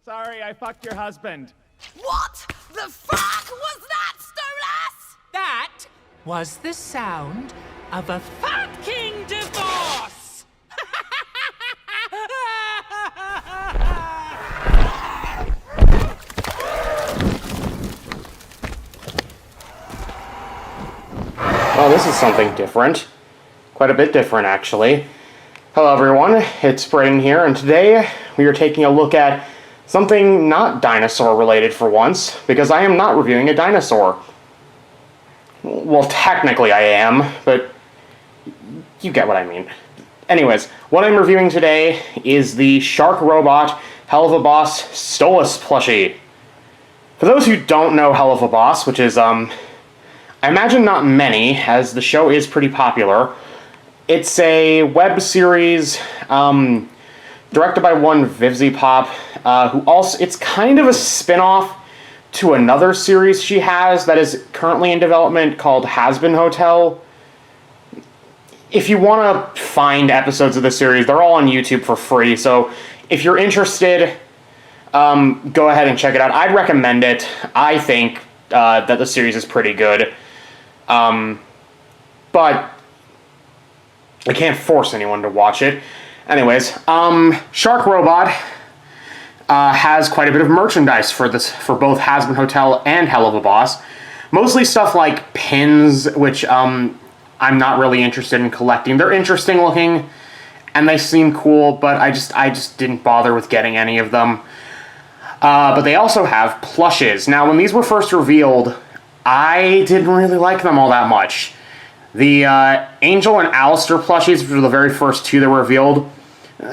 Sorry, I fucked your husband. What the fuck was that, Stolas? That was the sound of a fucking divorce! Well, this is something different. Quite a bit different, actually. Hello, everyone. It's Brayden here, and today we are taking a look at something not dinosaur-related for once, because I am not reviewing a dinosaur. Well, technically I am, but you get what I mean. Anyways, what I'm reviewing today is the Sharkrobot Hell of a Boss Stolas plushie. For those who don't know Hell of a Boss, which is, I imagine not many, as the show is pretty popular. It's a web series directed by one Vivzy Pop, who also, it's kind of a spin-off to another series she has that is currently in development called Has-Been Hotel. If you want to find episodes of the series, they're all on YouTube for free, so if you're interested, go ahead and check it out. I'd recommend it. I think that the series is pretty good. But I can't force anyone to watch it. Anyways, Sharkrobot has quite a bit of merchandise for both Has-Been Hotel and Hell of a Boss. Mostly stuff like pins, which I'm not really interested in collecting. They're interesting looking, and they seem cool, but I just didn't bother with getting any of them. But they also have plushes. Now, when these were first revealed, I didn't really like them all that much. The Angel and Alistair plushies, which were the very first two that were revealed,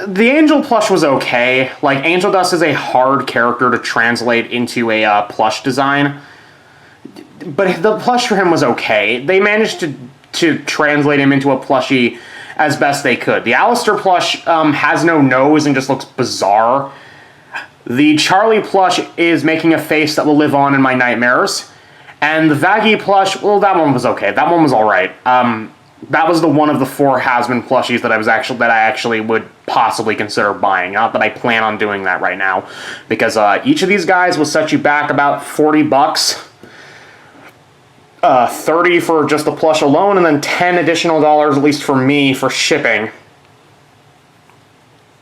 the Angel plush was okay. Like, Angel Dust is a hard character to translate into a plush design, but the plush for him was okay. They managed to translate him into a plushie as best they could. The Alistair plush has no nose and just looks bizarre. The Charlie plush is making a face that will live on in my nightmares. And the Vaggie plush, well, that one was okay. That one was alright. That was the one of the four Has-Been plushies that I actually would possibly consider buying. Not that I plan on doing that right now, because each of these guys will set you back about $40. 30 for just the plush alone, and then $10 additional, at least for me, for shipping.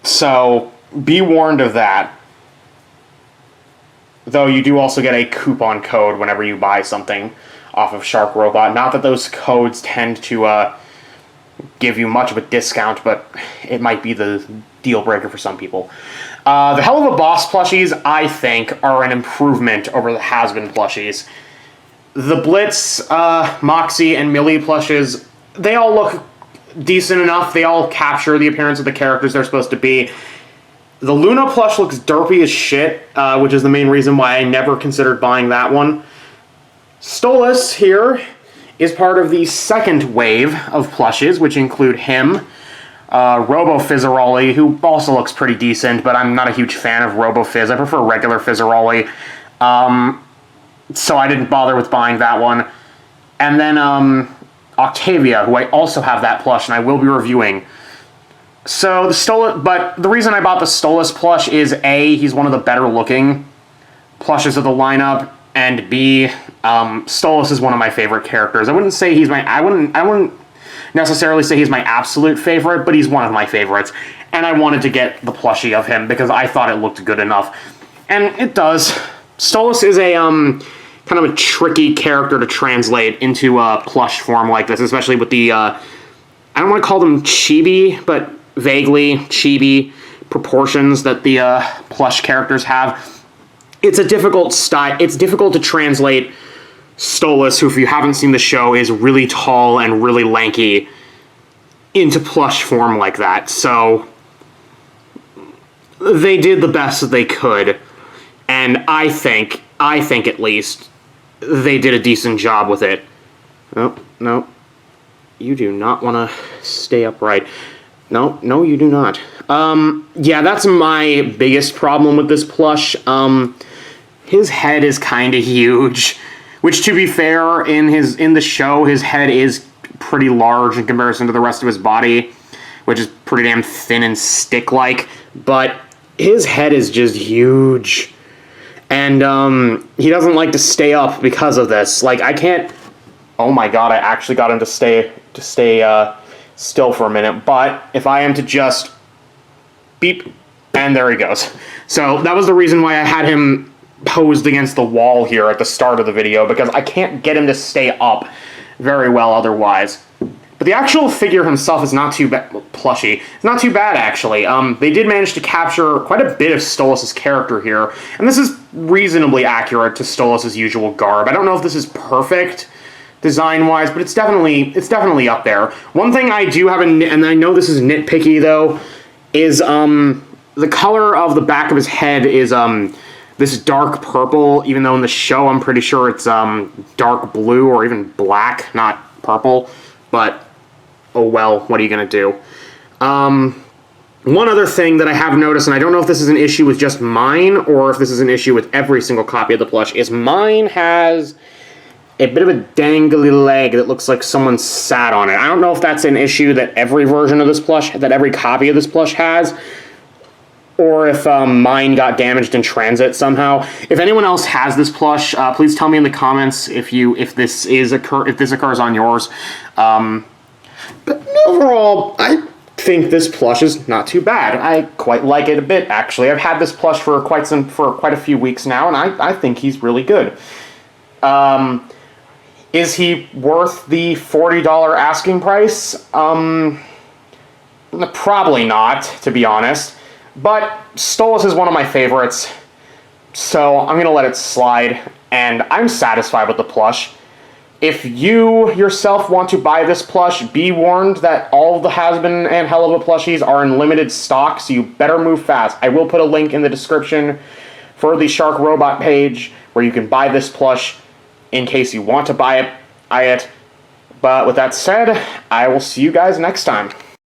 So, be warned of that. Though you do also get a coupon code whenever you buy something off of Sharkrobot. Not that those codes tend to give you much of a discount, but it might be the deal breaker for some people. The Hell of a Boss plushies, I think, are an improvement over the Has-Been plushies. The Blitz, Moxie, and Millie plushes, they all look decent enough. They all capture the appearance of the characters they're supposed to be. The Luna plush looks derpy as shit, which is the main reason why I never considered buying that one. Stolas here is part of the second wave of plushes, which include him, Robo Fizzaroli, who also looks pretty decent, but I'm not a huge fan of Robo Fizz. I prefer regular Fizzaroli, so I didn't bother with buying that one. And then Octavia, who I also have that plush, and I will be reviewing. So the Stolas, but the reason I bought the Stolas plush is A, he's one of the better looking plushes of the lineup, and B, Stolas is one of my favorite characters. I wouldn't necessarily say he's my absolute favorite, but he's one of my favorites. And I wanted to get the plushie of him because I thought it looked good enough. And it does. Stolas is a kind of a tricky character to translate into a plush form like this, especially with the I don't want to call them chibi, but vaguely chibi proportions that the plush characters have. It's a difficult style. It's difficult to translate Stolas, who, if you haven't seen the show, is really tall and really lanky, into plush form like that. So they did the best that they could, and I think at least they did a decent job with it. Oh, no. You do not want to stay upright. No, you do not. Yeah, that's my biggest problem with this plush. His head is kind of huge, which, to be fair, in the show, his head is pretty large in comparison to the rest of his body, which is pretty damn thin and stick-like. But his head is just huge. And he doesn't like to stay up because of this. Like, I can't... Oh my god, I actually got him to stay still for a minute. But if I am to just beep, and there he goes. So that was the reason why I had him posed against the wall here at the start of the video, because I can't get him to stay up very well otherwise. But the actual figure himself is not too bad. Plushie. It's not too bad, actually. They did manage to capture quite a bit of Stolas' character here, and this is reasonably accurate to Stolas' usual garb. I don't know if this is perfect design-wise, but it's definitely up there. One thing I do have, and I know this is nitpicky, though, is the color of the back of his head is this dark purple, even though in the show I'm pretty sure it's dark blue or even black, not purple. But, oh well, what are you going to do? One other thing that I have noticed, and I don't know if this is an issue with just mine or if this is an issue with every single copy of the plush, is mine has a bit of a dangly leg that looks like someone sat on it. I don't know if that's an issue that every version of this plush, that every copy of this plush has, or if mine got damaged in transit somehow. If anyone else has this plush, please tell me in the comments if this occurs on yours. But overall, I think this plush is not too bad. I quite like it a bit, actually. I've had this plush for quite a few weeks now, and I think he's really good. Is he worth the $40 asking price? Probably not, to be honest. But Stolas is one of my favorites, so I'm going to let it slide, and I'm satisfied with the plush. If you yourself want to buy this plush, be warned that all of the Has-Been and Helluva plushies are in limited stock, so you better move fast. I will put a link in the description for the Sharkrobot page where you can buy this plush in case you want to buy it. But with that said, I will see you guys next time.